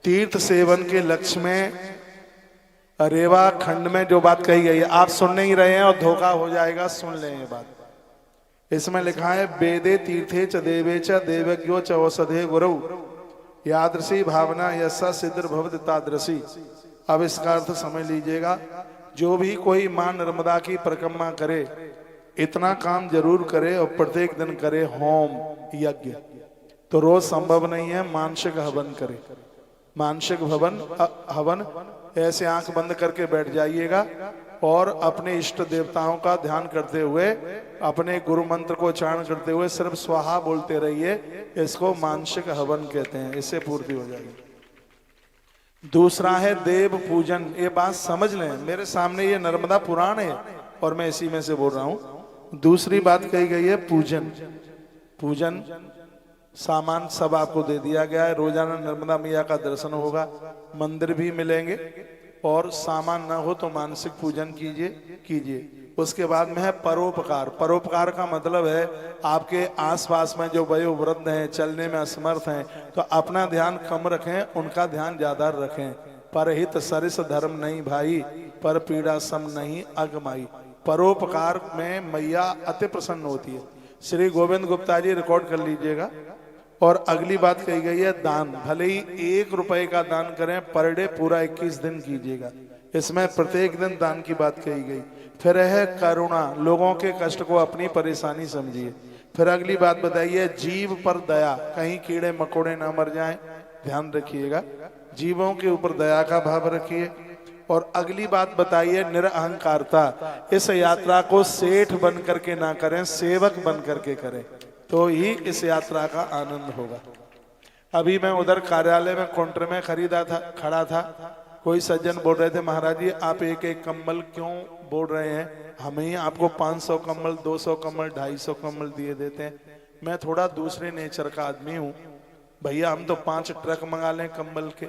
तीर्थ सेवन के लक्ष्य में रेवा खंड में जो बात कही गई है आप सुन नहीं रहे हैं और धोखा हो जाएगा, सुन लें ये बात। इसमें लिखा है वेदे तीर्थे च देवे च देवज्ञो च औषधे गुरु यादृशी भावना यसा सिद्ध भवति तादृशी। अब इसका अर्थ समझ लीजिएगा, जो भी कोई मां नर्मदा की परिक्रमा करे इतना काम जरूर करे और प्रत्येक दिन करे होम यज्ञ। तो रोज संभव नहीं है, मानसिक हवन करे। मानसिक हवन ऐसे आंख बंद करके बैठ जाइएगा और अपने इष्ट देवताओं का ध्यान करते हुए अपने गुरु मंत्र को उच्चारण करते हुए सिर्फ स्वाहा बोलते रहिए। इसको मानसिक हवन कहते हैं, इससे पूर्ति हो जाएगी। दूसरा है देव पूजन। ये बात समझ लें, मेरे सामने ये नर्मदा पुराण है और मैं इसी में से बोल रहा हूं। दूसरी बात कही गई है पूजन। पूजन सामान सब आपको दे दिया गया है। रोजाना नर्मदा मैया का दर्शन होगा, मंदिर भी मिलेंगे और सामान ना हो तो मानसिक पूजन कीजिए। उसके बाद में है परोपकार। परोपकार का मतलब है आपके आसपास में जो वयोवृद्ध हैं, चलने में असमर्थ हैं, तो अपना ध्यान कम रखें, उनका ध्यान ज्यादा रखें। परहित सरिस धर्म नहीं भाई, पर पीड़ा सम नहीं अगमाई। परोपकार में मैया अति प्रसन्न होती है। श्री गोविंद गुप्ता जी रिकॉर्ड कर लीजिएगा। और अगली बात कही गई है दान। भले ही 1 रुपए का दान करें, पर डे पूरा 21 दिन कीजिएगा। इसमें प्रत्येक दिन दान की बात कही गई। फिर है करुणा, लोगों के कष्ट को अपनी परेशानी समझिए। फिर अगली बात बताइए जीव पर दया, कहीं कीड़े मकोड़े ना मर जाएं, ध्यान रखिएगा। जीवों के ऊपर दया का भाव रखिए। और अगली बात बताइए निरअहंकारता। इस यात्रा को सेठ बन करके ना करें, सेवक बन करके करें, तो ही इस यात्रा का आनंद होगा। अभी मैं उधर कार्यालय में काउंटर में खड़ा था। कोई सज्जन बोल रहे थे महाराज जी आप एक एक कम्बल क्यों बोल रहे हैं, हम ही आपको 500 कम्बल 200 कम्बल 250 कम्बल दिए देते हैं। मैं थोड़ा दूसरे नेचर का आदमी हूँ भैया, हम तो 5 ट्रक मंगा लें कम्बल के।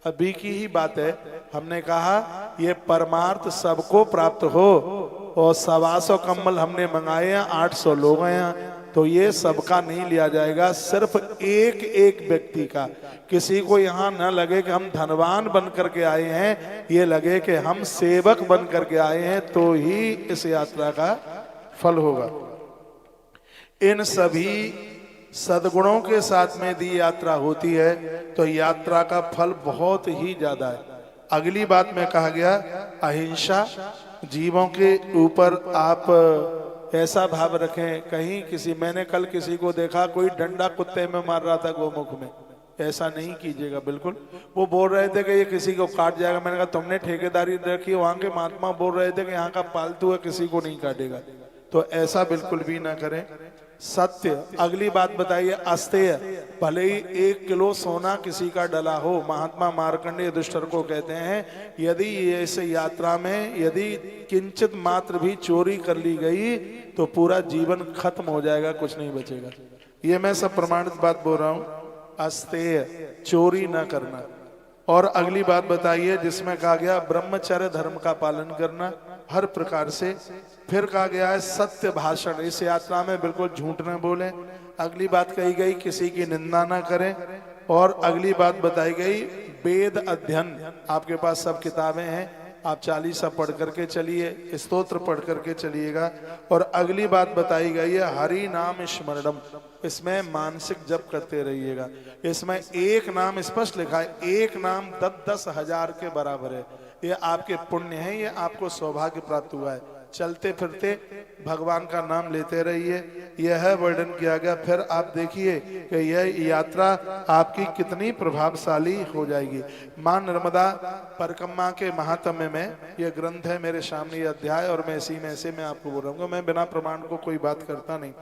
अभी की ही बात है, हमने कहा ये परमार्थ सबको प्राप्त हो, और 125 कम्बल हमने मंगाए हैं, 800 लोग हैं यहाँ, तो ये सबका नहीं लिया जाएगा, सिर्फ एक एक व्यक्ति का। किसी को यहाँ न लगे कि हम धनवान बन करके आए हैं, ये लगे कि हम सेवक बन करके आए हैं, तो ही इस यात्रा का फल होगा। इन सभी सद्गुणों के साथ में यदि यात्रा होती है तो यात्रा का फल बहुत ही ज्यादा है। अगली बात में कहा गया अहिंसा। जीवों के ऊपर आप ऐसा भाव रखें, कहीं मैंने कल किसी को देखा कोई डंडा कुत्ते में मार रहा था गोमुख में, ऐसा नहीं कीजिएगा बिल्कुल। वो बोल रहे थे कि ये किसी को काट जाएगा, मैंने कहा तुमने ठेकेदारी रखी, वहां के महात्मा बोल रहे थे कि यहाँ का पालतू है किसी को नहीं काटेगा, तो ऐसा बिल्कुल भी ना करें। सत्य। अगली बात बताइए अस्तेय। भले ही 1 किलो सोना किसी का डला हो, महात्मा मार्कंडेय युधिष्ठिर को कहते हैं यदि इस यात्रा में यदि किंचित मात्र भी चोरी कर ली गई तो पूरा जीवन खत्म हो जाएगा, कुछ नहीं बचेगा। ये मैं सब प्रमाणित बात बोल रहा हूं। अस्तेय, चोरी न करना। और अगली बात बताइए जिसमें कहा गया ब्रह्मचर्य धर्म का पालन करना हर प्रकार से। फिर कहा गया है सत्य भाषण, इस यात्रा में बिल्कुल झूठ न बोलें। अगली बात कही गई किसी की निंदा ना करें। और अगली बात बताई गई वेद अध्ययन। आपके पास सब किताबें हैं, आप 40 पढ़ करके चलिए, स्तोत्र पढ़ करके चलिएगा। और अगली बात बताई गई है हरि नाम स्मरणम, इसमें मानसिक जप करते रहिएगा। इसमें एक नाम स्पष्ट लिखा है, एक नाम 10-10 हजार के बराबर है। ये आपके पुण्य है, ये आपको सौभाग्य प्राप्त हुआ है। चलते फिरते भगवान का नाम लेते रहिए, यह वर्णन किया गया। फिर आप देखिए कि यह यात्रा आपकी कितनी प्रभावशाली हो जाएगी। मां नर्मदा परिक्रमा के महात्म्य में यह ग्रंथ है मेरे सामने, यह अध्याय, और मैं इसी में से मैं आपको बोल रहा हूँ। मैं बिना प्रमाण को कोई बात करता नहीं।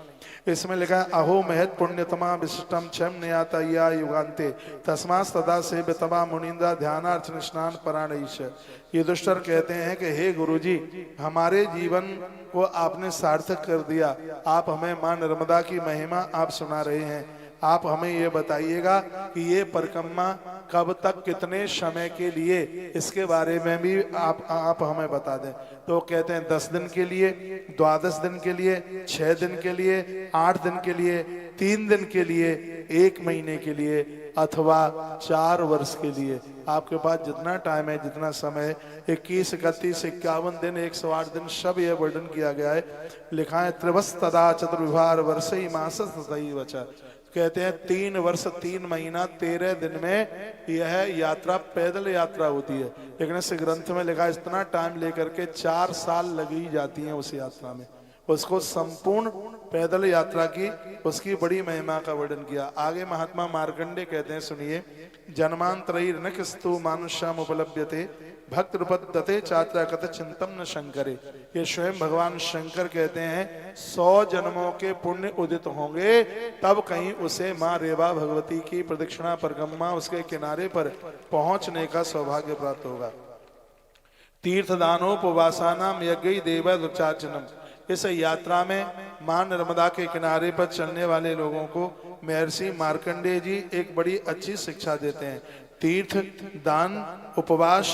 इसमें लिखा है अहो महत पुण्यतमा विशिष्टम क्षम नियाता या युगान्ते तस्मास तदा से बेतमा मुनिंदा ध्यानार्चन स्नान पराणईश। युधिष्ठिर कहते हैं कि हे गुरुजी, हमारे जीवन को आपने सार्थक कर दिया। आप हमें मां नर्मदा की महिमा आप सुना रहे हैं। आप हमें ये बताइएगा कि ये परिक्रमा कब तक कितने समय के लिए, इसके बारे में भी आप हमें बता दें। तो कहते हैं 10 दिन के लिए, 12 दिन के लिए, 6 दिन के लिए, 8 दिन के लिए, 3 दिन के लिए, 1 महीने के लिए, अथवा 4 वर्ष के लिए। आपके पास जितना टाइम है, जितना समय, 21, 31, 51 दिन, 108 दिन, सब यह वर्णन किया गया है। लिखा है त्रिवस्तदा चतुर्विभार वर्ष ही मास सतई वचा। कहते हैं 3 वर्ष 3 महीना 13 दिन में यह यात्रा पैदल यात्रा होती है। लेकिन इस ग्रंथ में लिखा है इतना टाइम लेकर के 4 साल लगी जाती हैं उस यात्रा में। उसको संपूर्ण पैदल यात्रा की, उसकी बड़ी महिमा का वर्णन किया। आगे महात्मा मार्कंडे कहते हैं, सुनिए, जन्मांतरैर्न किस्तु मानुष्यम उपलभ्यते भक्त रूपदते चात्रा कथ चिंतम न शंकरे। ये स्वयं भगवान शंकर कहते हैं 100 जन्मों के पुण्य उदित होंगे तब कहीं उसे माँ रेवा भगवती की प्रदक्षिणा परिक्रमा उसके किनारे पर पहुंचने का सौभाग्य प्राप्त होगा। तीर्थदानोपवासानाम यज्ञ देव रुचाचनम। इस यात्रा में मां नर्मदा के किनारे पर चलने वाले लोगों को महर्षि मार्कंडेय जी एक बड़ी अच्छी शिक्षा देते हैं। तीर्थ दान उपवास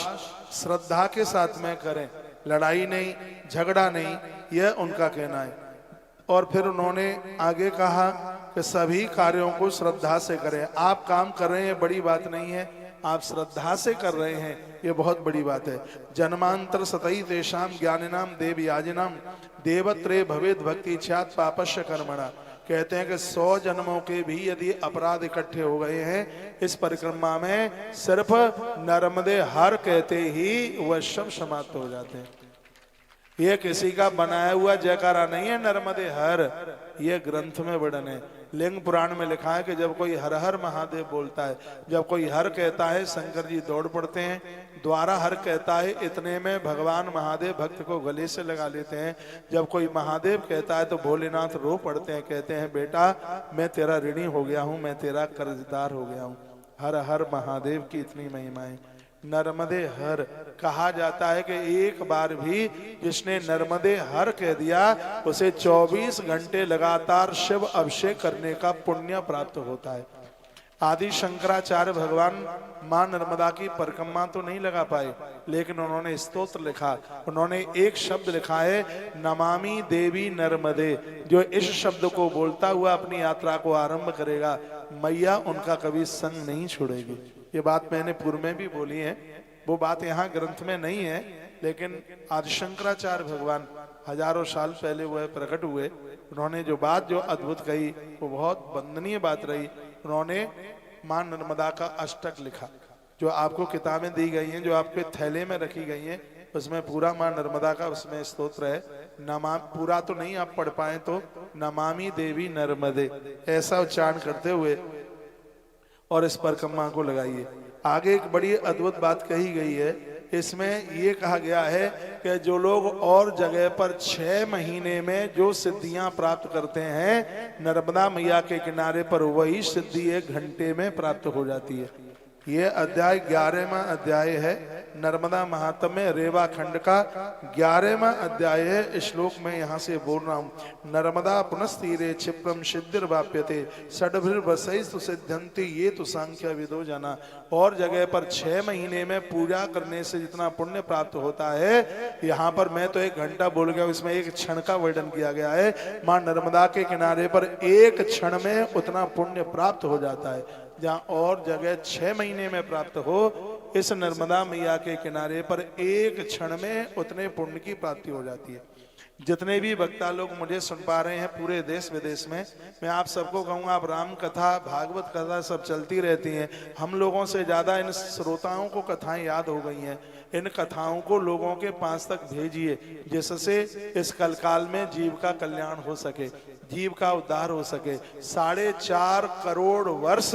श्रद्धा के साथ में करें, लड़ाई नहीं, झगड़ा नहीं, यह उनका कहना है। और फिर उन्होंने आगे कहा कि सभी कार्यों को श्रद्धा से करें। आप काम कर रहे हैं, बड़ी बात नहीं है, आप श्रद्धा से कर रहे हैं, ये बहुत बड़ी बात है। जन्मांतर सतई तेषाम ज्ञानिनाम देवयाजिनाम देवत्रे भवेद भक्ति छात पापस्य कर्मणा। कहते हैं कि 100 जन्मों के भी यदि अपराध इकट्ठे हो गए हैं इस परिक्रमा में, सिर्फ नर्मदे हर कहते ही वह सब समाप्त हो जाते हैं। ये किसी का बनाया हुआ जयकारा नहीं है, नर्मदे हर, ये ग्रंथ में वर्णन है। लिंग पुराण में लिखा है कि जब कोई हर हर महादेव बोलता है, जब कोई हर कहता है शंकर जी दौड़ पड़ते हैं, द्वारा हर कहता है इतने में भगवान महादेव भक्त को गले से लगा लेते हैं। जब कोई महादेव कहता है तो भोलेनाथ रो पड़ते हैं, कहते हैं बेटा मैं तेरा ऋणी हो गया हूं, मैं तेरा कर्जदार हो गया हूं। हर हर महादेव की इतनी महिमाएं। नर्मदे हर कहा जाता है कि एक बार भी जिसने नर्मदे हर कह दिया उसे 24 घंटे लगातार शिव अभिषेक करने का पुण्य प्राप्त होता है। आदि शंकराचार्य भगवान मां नर्मदा की परिक्रमा तो नहीं लगा पाए, लेकिन उन्होंने स्तोत्र लिखा। उन्होंने एक शब्द लिखा है नमामि देवी नर्मदे। जो इस शब्द को बोलता हुआ अपनी यात्रा को आरंभ करेगा, मैया उनका कभी संग नहीं छोड़ेगी। ये बात मैंने पूर्व में भी बोली है, वो बात यहाँ ग्रंथ में नहीं है, लेकिन आदि शंकराचार्य भगवान हजारों साल पहले वह प्रकट हुए। उन्होंने जो बात जो अद्भुत कही वो बहुत वंदनीय बात रही। उन्होंने मां नर्मदा का अष्टक लिखा, जो आपको किताबें दी गई हैं, जो आपके थैले में रखी गई हैं, उसमें पूरा मां नर्मदा का उसमें स्तोत्र है। नमा पूरा तो नहीं आप पढ़ पाए तो नमामि देवी नर्मदे ऐसा उच्चारण करते हुए और इस परिक्रमा को लगाइए। आगे एक बड़ी अद्भुत बात कही गई है, इसमें ये कहा गया है कि जो लोग और जगह पर 6 महीने में जो सिद्धियां प्राप्त करते हैं, नर्मदा मैया के किनारे पर वही सिद्धि 1 घंटे में प्राप्त हो जाती है। ये अध्याय 11वां अध्याय है, नर्मदा महात्म्य रेवा खंड का 11वां अध्याय है। श्लोक में यहाँ से बोल रहा हूँ। नर्मदा पुनस्तीरे क्षिप्रम सिद्धिर्वाप्यते षड्भिर्वसैस्तु सिद्ध्यन्ति ये तो सांख्य विदो जना। और जगह पर 6 महीने में पूजा करने से जितना पुण्य प्राप्त होता है, यहाँ पर मैं तो 1 घंटा बोल गया, इसमें 1 क्षण का वर्णन किया गया है। माँ नर्मदा के किनारे पर 1 क्षण में उतना पुण्य प्राप्त हो जाता है, जहाँ और जगह 6 महीने में प्राप्त हो। इस नर्मदा मैया के किनारे पर 1 क्षण में उतने पुण्य की प्राप्ति हो जाती है। जितने भी वक्ता लोग मुझे सुन पा रहे हैं पूरे देश विदेश में, मैं आप सबको कहूँगा, आप राम कथा भागवत कथा सब चलती रहती हैं। हम लोगों से ज़्यादा इन श्रोताओं को कथाएं याद हो गई हैं। इन कथाओं को लोगों के पास तक भेजिए, जिससे इस कलकाल में जीव का कल्याण हो सके, जीव का उद्धार हो सके। 4.5 करोड़ वर्ष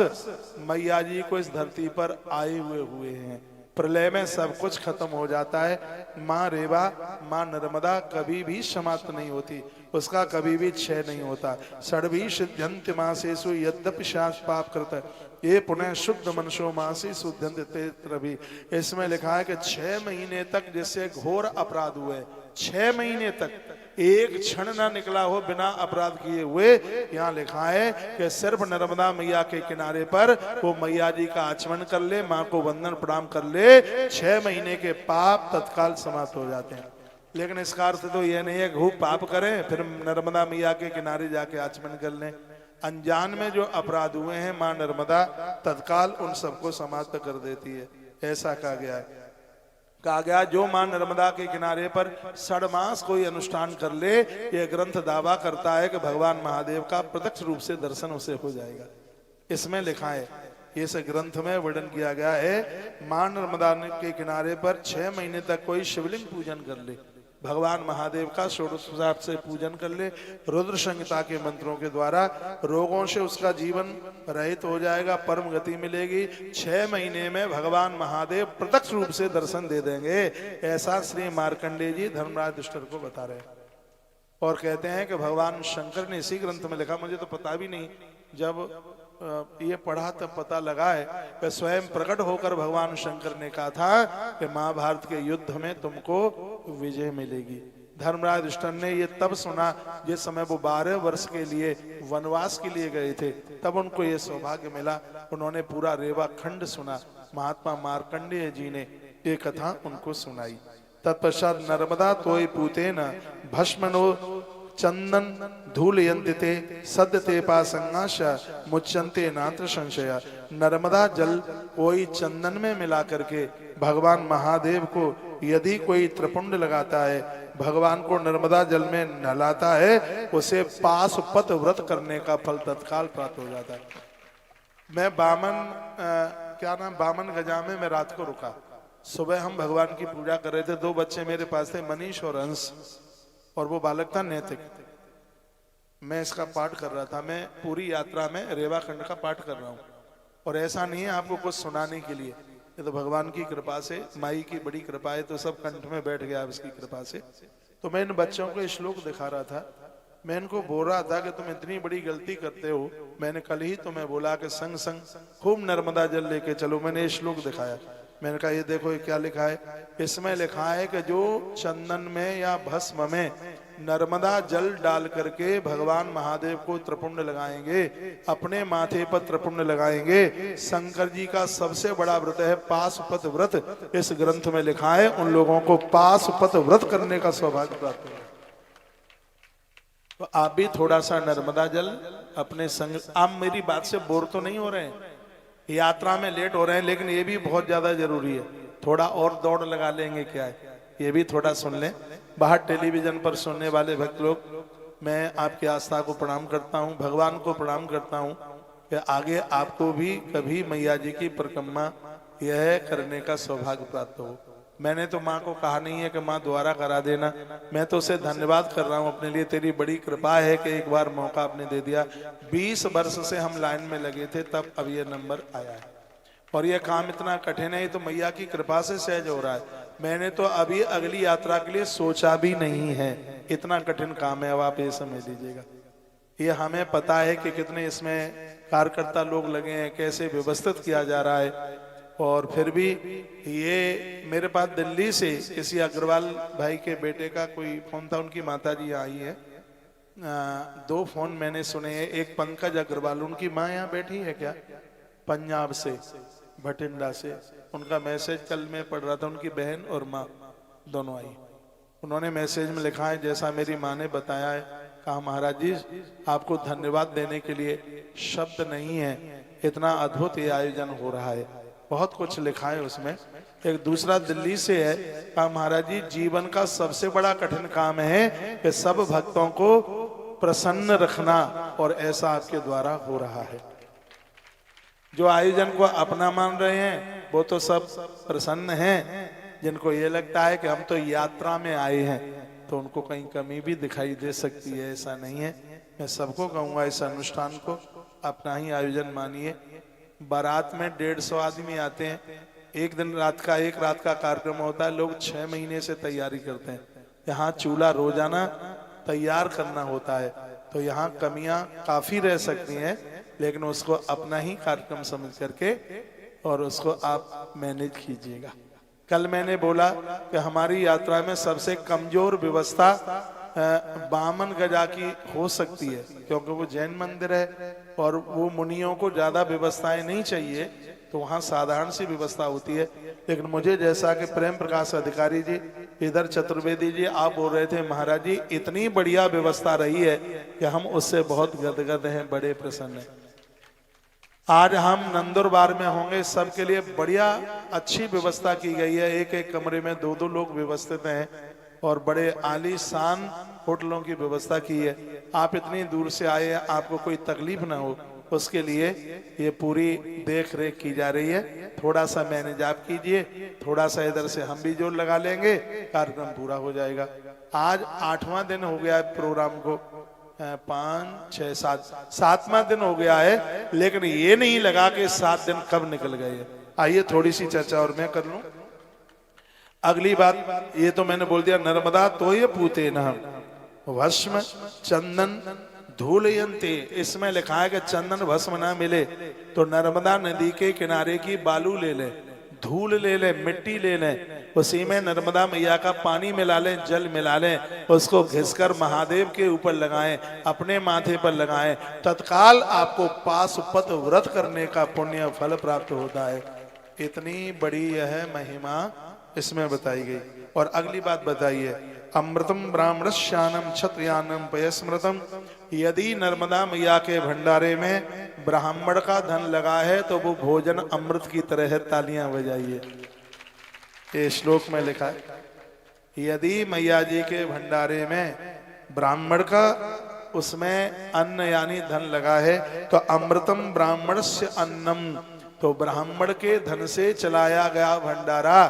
मैया जी को इस धरती पर आए हुए हैं। प्रलय में सब कुछ खत्म हो जाता है। माँ रेवा, माँ नर्मदा कभी भी समाप्त नहीं होती, उसका कभी भी क्षय नहीं होता। षड्भी सिद्ध्यन्ति मासेषु यद्यपि शास पाप कृत ये पुनः शुद्ध मनसो मासी शुद्धन्ति भी। इसमें लिखा है कि 6 महीने तक जिससे घोर अपराध हुए, 6 महीने तक 1 क्षण ना निकला हो बिना अपराध किए हुए, यहाँ लिखा है कि सिर्फ नर्मदा मैया के किनारे पर वो मैया जी का आचमन कर ले, माँ को वंदन प्रणाम कर ले, 6 महीने के पाप तत्काल समाप्त हो जाते हैं। लेकिन इसका अर्थ तो यह नहीं है खूब पाप करें फिर नर्मदा मैया के किनारे जाके आचमन कर लें। अनजान में जो अपराध हुए हैं मां नर्मदा तत्काल उन सबको समाप्त कर देती है, ऐसा कहा गया है। कहा गया जो मां नर्मदा के किनारे पर 6 मास कोई अनुष्ठान कर ले, ये ग्रंथ दावा करता है कि भगवान महादेव का प्रत्यक्ष रूप से दर्शन उसे हो जाएगा। इसमें लिखा है, इस ग्रंथ में वर्णन किया गया है, मां नर्मदा के किनारे पर 6 महीने तक कोई शिवलिंग पूजन कर ले, भगवान महादेव का षोडशोपचार से पूजन कर ले, रुद्र संहिता के मंत्रों के द्वारा रोगों से उसका जीवन रहित हो जाएगा, परम गति मिलेगी। 6 महीने में भगवान महादेव प्रत्यक्ष रूप से दर्शन दे देंगे, ऐसा श्री मार्कंडेय जी धर्मराज युधिष्ठिर को बता रहे हैं। और कहते हैं कि भगवान शंकर ने इसी ग्रंथ में लिखा, मुझे तो पता भी नहीं, जब ये पढ़ा तब पता लगा है कि स्वयं प्रकट होकर भगवान शंकर ने कहा था कि महाभारत के युद्ध में तुमको विजय मिलेगी। धर्मराज युधिष्ठिर ने ये तब सुना जिस समय वो 12 वर्ष के लिए वनवास के लिए गए थे, तब उनको ये सौभाग्य मिला। उन्होंने पूरा रेवा खंड सुना, महात्मा मार्कंडेय जी ने ये कथा उनको सुनाई। तत्पश्चात नर्मदा तोय पूतेन भस्मनो चंदन धूलयन्ते सद्यते पासंगाश मुच्यन्ते नात्र संशय। नर्मदा जल कोई चंदन में मिला करके भगवान महादेव को यदि कोई त्रिपुंड लगाता है, भगवान को नर्मदा जल में नहलाता है, उसे पाशुपत व्रत करने का फल तत्काल प्राप्त हो जाता है। मैं बामन गजामे में रात को रुका। सुबह हम भगवान की पूजा कर रहे थे, 2 बच्चे मेरे पास थे, मनीष और अंश, और वो बालक था नैतिक। मैं इसका पाठ कर रहा था, मैं पूरी यात्रा में रेवाखंड का पाठ कर रहा हूँ। और ऐसा नहीं है आपको कुछ सुनाने के लिए, ये तो भगवान की कृपा से, माई की बड़ी कृपा है, तो सब कंठ में बैठ गया इसकी कृपा से। तो मैं इन बच्चों को श्लोक दिखा रहा था, मैं इनको बोल रहा था कि तुम इतनी बड़ी गलती करते हो। मैंने कल ही तुम्हें बोला कि संग संग खूब नर्मदा जल लेके चलो, मैंने श्लोक दिखाया। मैंने कहा ये देखो ये क्या लिखा है, इसमें लिखा है कि जो चंदन में या भस्म में नर्मदा जल डाल करके भगवान महादेव को त्रिपुंड लगाएंगे, अपने माथे पर त्रिपुंड लगाएंगे, शंकर जी का सबसे बड़ा व्रत है पाशुपत व्रत। इस ग्रंथ में लिखा है उन लोगों को पाशुपत व्रत करने का सौभाग्य प्राप्त होगा। तो आप भी थोड़ा सा नर्मदा जल अपने संग, आप मेरी बात से बोर तो नहीं हो रहे हैं, यात्रा में लेट हो रहे हैं, लेकिन ये भी बहुत ज्यादा जरूरी है। थोड़ा और दौड़ लगा लेंगे क्या है, ये भी थोड़ा सुन लें। बाहर टेलीविजन पर सुनने वाले भक्त लोग, मैं आपकी आस्था को प्रणाम करता हूँ, भगवान को प्रणाम करता हूँ कि आगे आपको भी कभी मैया जी की परिक्रमा यह करने का सौभाग्य प्राप्त हो। मैंने तो माँ को कहा नहीं है कि माँ द्वारा करा देना, मैं तो उसे धन्यवाद कर रहा हूँ अपने लिए, तेरी बड़ी कृपा है कि एक बार मौका आपने दे दिया। 20 वर्ष से हम लाइन में लगे थे, तब अब ये नंबर आया है। और ये काम इतना कठिन है, तो मैया की कृपा से सहज हो रहा है। मैंने तो अभी अगली यात्रा के लिए सोचा भी नहीं है, इतना कठिन काम है। अब आप ये समझ लीजिएगा, ये हमें पता है कि कितने इसमें कार्यकर्ता लोग लगे हैं, कैसे व्यवस्थित किया जा रहा है। और फिर भी ये मेरे पास दिल्ली से किसी अग्रवाल भाई के बेटे का कोई फोन था, उनकी माता जी आई है। 2 फोन मैंने सुने हैं, एक पंकज अग्रवाल, उनकी माँ यहाँ बैठी है क्या, पंजाब से, भटिंडा से। उनका मैसेज कल मैं पढ़ रहा था, उनकी बहन और माँ दोनों आई। उन्होंने मैसेज में लिखा है जैसा मेरी माँ ने बताया है, कहा महाराज जी आपको धन्यवाद देने के लिए शब्द नहीं है, इतना अद्भुत ये आयोजन हो रहा है। बहुत कुछ लिखा है उसमें। एक दूसरा दिल्ली से है, कहा महाराज जी जीवन का सबसे बड़ा कठिन काम है कि सब भक्तों को प्रसन्न रखना, और ऐसा आपके द्वारा हो रहा है। जो आयोजन को अपना मान रहे हैं वो तो सब प्रसन्न हैं, जिनको ये लगता है कि हम तो यात्रा में आए हैं, तो उनको कहीं कमी भी दिखाई दे सकती है, ऐसा नहीं है। मैं सबको कहूँगा इस अनुष्ठान को अपना ही आयोजन मानिए। बारात में 150 आदमी आते हैं, एक रात का कार्यक्रम होता है, लोग 6 महीने से तैयारी करते हैं। यहाँ चूल्हा रोजाना तैयार करना होता है, तो यहाँ कमियां काफी रह सकती हैं, लेकिन उसको अपना ही कार्यक्रम समझ करके और उसको आप मैनेज कीजिएगा। कल मैंने बोला कि हमारी यात्रा में सबसे कमजोर व्यवस्था 52 गजा की हो सकती है, क्योंकि वो जैन मंदिर है और वो मुनियों को ज्यादा व्यवस्थाएं नहीं चाहिए, तो वहाँ साधारण सी व्यवस्था होती है। लेकिन मुझे जैसा कि प्रेम प्रकाश अधिकारी जी इधर चतुर्वेदी जी आप बोल रहे थे महाराज जी इतनी बढ़िया व्यवस्था रही है कि हम उससे बहुत गदगद हैं, बड़े प्रसन्न हैं। आज हम नंदुरबार में होंगे, सबके लिए बढ़िया अच्छी व्यवस्था की गई है। एक एक कमरे में दो दो लोग व्यवस्थित हैं और बड़े आलीशान होटलों की व्यवस्था की है। आप इतनी दूर से आए हैं, आपको कोई तकलीफ ना हो उसके लिए ये पूरी देख रेख की जा रही है। थोड़ा सा मैनेज आप कीजिए, थोड़ा सा इधर से हम भी जोर लगा लेंगे, कार्यक्रम पूरा हो जाएगा। आज 8वां दिन हो गया है प्रोग्राम को, 5, 6, 7वां दिन हो गया है, लेकिन ये नहीं लगा कि 7 दिन कब निकल गए। आइए थोड़ी सी चर्चा और मैं कर लूं। अगली बात ये तो मैंने बोल दिया, नर्मदा तो ये पूते न भस्म चंदन धूलयंते। इसमें लिखा है कि चंदन भस्म ना मिले तो नर्मदा नदी के किनारे की बालू ले ले, धूल ले ले, मिट्टी ले लें, उसी में नर्मदा मैया का पानी मिला लें, जल मिला लें, उसको घिसकर महादेव के ऊपर लगाएं, अपने माथे पर लगाएं, तत्काल आपको पाशुपत व्रत करने का पुण्य फल प्राप्त होता है। इतनी बड़ी यह महिमा इसमें बताई गई। और अगली बात बताइए, अमृतम ब्राह्मणस्यानम क्षत्रियानम पयस्मृतम। यदि नर्मदा मैया के भंडारे में ब्राह्मण का धन लगा है तो वो भोजन अमृत की तरह है। तालियां बजाइए। ये श्लोक में लिखा है, यदि मैया जी के भंडारे में ब्राह्मण का उसमें अन्न यानी धन लगा है तो अमृतम ब्राह्मणस्य अन्नम, तो ब्राह्मण के धन से चलाया गया भंडारा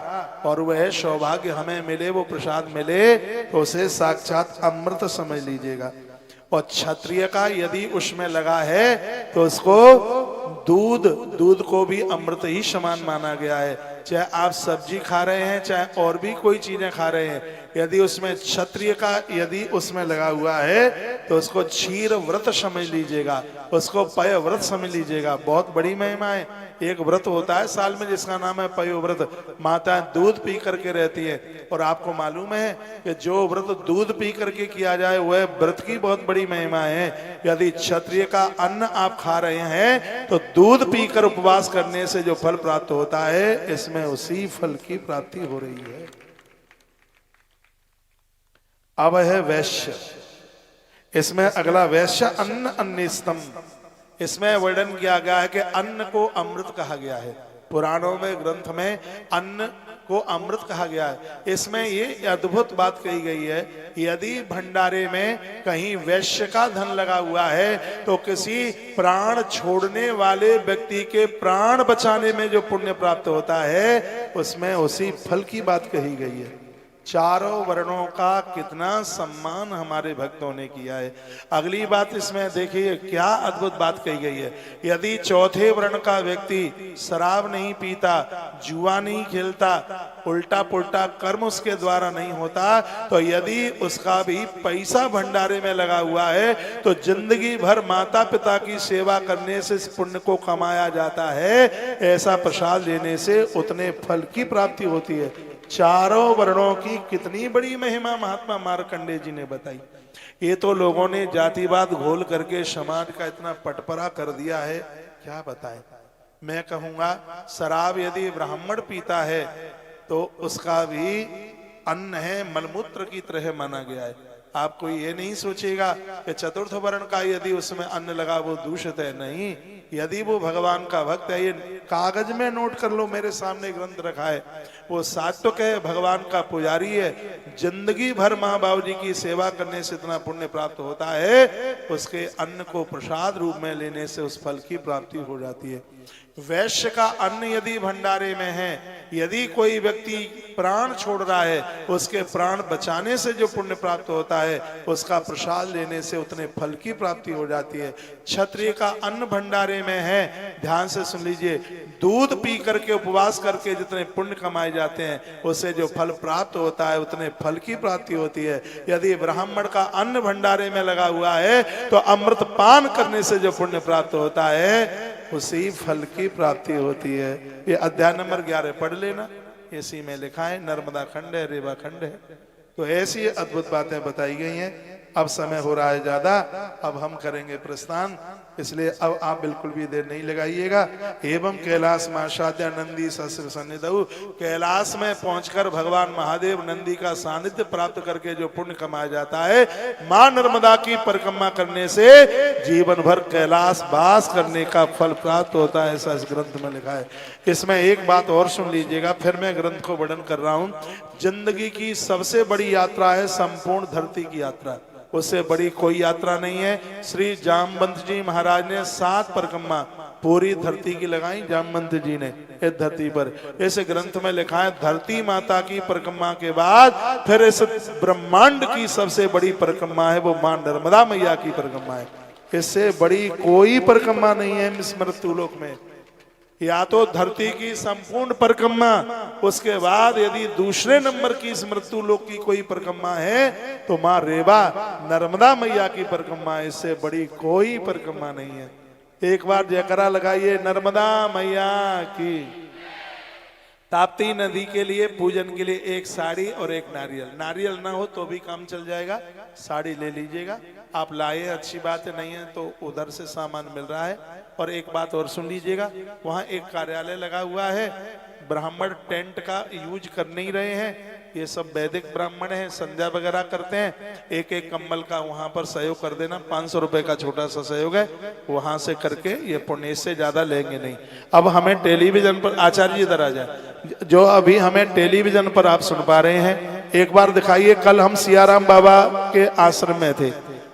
और वह सौभाग्य हमें मिले, वो प्रसाद मिले तो उसे साक्षात अमृत समझ लीजिएगा। और क्षत्रिय का यदि उसमें लगा है तो उसको दूध को भी अमृत ही समान माना गया है। चाहे आप सब्जी खा रहे हैं, चाहे और भी कोई चीजें खा रहे हैं, यदि उसमें क्षत्रिय का यदि उसमें लगा हुआ है तो उसको क्षीर व्रत समझ लीजिएगा, उसको पय व्रत समझ लीजिएगा। बहुत बड़ी महिमा है। एक व्रत होता है साल में जिसका नाम है पय व्रत। माताएं दूध पी करके रहती है और आपको मालूम है कि जो व्रत दूध पी करके किया जाए वह व्रत की बहुत बड़ी महिमा है। यदि क्षत्रिय का अन्न आप खा रहे हैं तो दूध पीकर उपवास करने से जो फल प्राप्त होता है, इसमें उसी फल की प्राप्ति हो रही है। अब है वैश्य। इसमें अगला वैश्य अन्न अन्निस्तम। इसमें वर्णन किया गया है कि अन्न को अमृत कहा गया है। पुराणों में ग्रंथ में अन्न को अमृत कहा गया है। इसमें ये अद्भुत बात कही गई है, यदि भंडारे में कहीं वैश्य का धन लगा हुआ है तो किसी प्राण छोड़ने वाले व्यक्ति के प्राण बचाने में जो पुण्य प्राप्त होता है उसमें उसी फल की बात कही गई है। चारों वर्णों का कितना सम्मान हमारे भक्तों ने किया है। अगली बात इसमें देखिए क्या अद्भुत बात कही गई है, यदि चौथे वर्ण का व्यक्ति शराब नहीं पीता, जुआ नहीं खेलता, उल्टा पुल्टा कर्म उसके द्वारा नहीं होता, तो यदि उसका भी पैसा भंडारे में लगा हुआ है तो जिंदगी भर माता पिता की सेवा करने से इस पुण्य को कमाया जाता है। ऐसा प्रसाद लेने से उतने फल की प्राप्ति होती है। चारों वर्णों की कितनी बड़ी महिमा महात्मा मार्कंडेय जी ने बताई। ये तो लोगों ने जातिवाद घोल करके समाज का इतना पटपरा कर दिया है, क्या बताएं। मैं कहूंगा शराब यदि ब्राह्मण पीता है तो उसका भी अन्न है, मलमूत्र की तरह माना गया है। आप कोई ये नहीं सोचेगा कि चतुर्थ वर्ण का यदि उसमें अन्न लगा वो दूषित है, नहीं। यदि वो भगवान का भक्त है, ये कागज में नोट कर लो, मेरे सामने ग्रंथ रखा है, वो सात्विक है, भगवान का पुजारी है, जिंदगी भर माँ बाबू जी की सेवा करने से इतना पुण्य प्राप्त होता है, उसके अन्न को प्रसाद रूप में लेने से उस फल की प्राप्ति हो जाती है। वैश्य का अन्न यदि भंडारे में है, यदि कोई व्यक्ति प्राण छोड़ रहा है, उसके प्राण बचाने से जो पुण्य प्राप्त होता है उसका प्रसाद लेने से उतने फल की प्राप्ति हो जाती है। क्षत्रिय का अन्न भंडारे में है, ध्यान से सुन लीजिए, दूध पी करके उपवास करके जितने पुण्य कमाए जाते हैं उससे जो फल प्राप्त होता है उतने फल की प्राप्ति होती है। यदि ब्राह्मण का अन्न भंडारे में लगा हुआ है तो अमृत पान करने से जो पुण्य प्राप्त होता है उसी फल की प्राप्ति होती है। ये अध्याय नंबर 11 पढ़ लेना, इसी में लिखा है, नर्मदा खंड है, रेवा खंड है। तो ऐसी अद्भुत बातें बताई गई हैं। अब समय हो रहा है ज्यादा, अब हम करेंगे प्रस्थान। इसलिए अब आप बिल्कुल भी देर नहीं लगाइएगा। एवं कैलाश माशाद्या नंदी सस्र सन्निधौ, कैलाश में पहुंचकर भगवान महादेव नंदी का सानिध्य प्राप्त करके जो पुण्य कमाया जाता है, मां नर्मदा की परिक्रमा करने से जीवन भर कैलाश वास करने का फल प्राप्त होता है, ऐसा इस ग्रंथ में लिखा है। इसमें एक बात और सुन लीजिएगा, फिर मैं ग्रंथ को वर्णन कर रहा हूं। जिंदगी की सबसे बड़ी यात्रा है संपूर्ण धरती की यात्रा, उससे बड़ी कोई यात्रा नहीं है। श्री जामवंत जी महाराज ने 7 परिक्रमा पूरी धरती की लगाई, जामवंत जी ने इस धरती पर। इस ग्रंथ में लिखा है धरती माता की परिक्रमा के बाद फिर इस ब्रह्मांड की सबसे बड़ी परिक्रमा है वो मां नर्मदा मैया की परिक्रमा है। इससे बड़ी कोई परिक्रमा नहीं है इस मृत्युलोक में। या तो धरती की संपूर्ण परिक्रमा, उसके बाद यदि दूसरे नंबर की इस मृत्यु लोक की कोई परिक्रमा है तो मां रेवा नर्मदा मैया की परिक्रमा, इससे बड़ी कोई परिक्रमा नहीं है। एक बार जयकारा लगाइए नर्मदा मैया की। ताप्ती नदी के लिए पूजन के लिए एक साड़ी और एक नारियल, नारियल ना हो तो भी काम चल जाएगा, साड़ी ले लीजिएगा। आप लाए अच्छी बात है, नहीं है तो उधर से सामान मिल रहा है। और एक बात और सुन लीजिएगा, वहां एक कार्यालय लगा हुआ है, ब्राह्मण टेंट का यूज कर नहीं रहे हैं, ये सब वैदिक ब्राह्मण हैं, संध्या वगैरह करते हैं। एक एक कम्बल का वहां पर सहयोग कर देना, 500 रुपए का छोटा सा सहयोग है, वहां से करके ये पुण्य से ज्यादा लेंगे नहीं। अब हमें टेलीविजन पर, आचार्य जी इधर आ जाए, जो अभी हमें टेलीविजन पर आप सुन पा रहे हैं, एक बार दिखाइए। कल हम सियाराम बाबा के आश्रम में थे,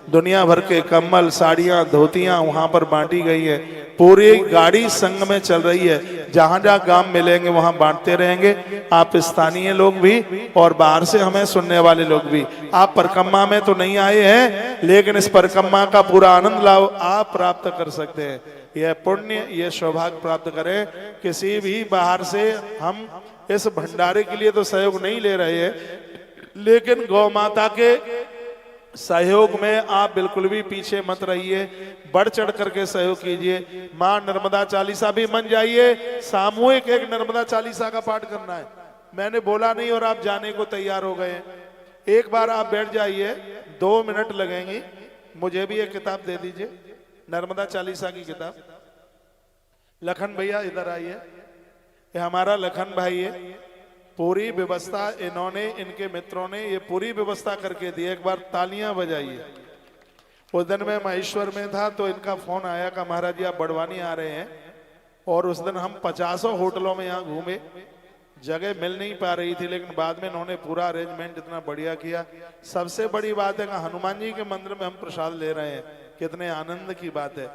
दुनिया भर के कम्बल साड़ियां धोतियां वहां पर बांटी गई है, पूरी गाड़ी संग में चल रही है, जहां जहां गांव मिलेंगे वहां बांटते रहेंगे। आप स्थानीय लोग भी और बाहर से हमें सुनने वाले लोग भी, आप परिक्रमा में तो नहीं आए हैं लेकिन इस परिक्रमा का पूरा आनंद लाभ आप प्राप्त कर सकते हैं। यह पुण्य, यह सौभाग्य प्राप्त करें। किसी भी बाहर से हम इस भंडारे के लिए तो सहयोग नहीं ले रहे हैं, लेकिन गौ माता के सहयोग में आप बिल्कुल भी पीछे मत रहिए, बढ़ चढ़ करके सहयोग कीजिए। मां नर्मदा चालीसा भी मन जाइए, सामूहिक एक नर्मदा चालीसा का पाठ करना है। मैंने बोला नहीं और आप जाने को तैयार हो गए। एक बार आप बैठ जाइए, 2 मिनट लगेंगे। मुझे भी एक किताब दे दीजिए, नर्मदा चालीसा की किताब। लखन भैया इधर आइए, ये हमारा लखन भाई है। पूरी व्यवस्था इन्होंने, इनके मित्रों ने ये पूरी व्यवस्था करके दी। एक बार तालियां बजाइए। उस दिन मैं महेश्वर में था तो इनका फोन आया कि महाराज जी आप बड़वानी आ रहे हैं, और उस दिन हम 50 होटलों में यहाँ घूमे, जगह मिल नहीं पा रही थी, लेकिन बाद में इन्होंने पूरा अरेंजमेंट इतना बढ़िया किया। सबसे बड़ी बात है कि हनुमान जी के मंदिर में हम प्रसाद ले रहे हैं, कितने आनंद की बात है।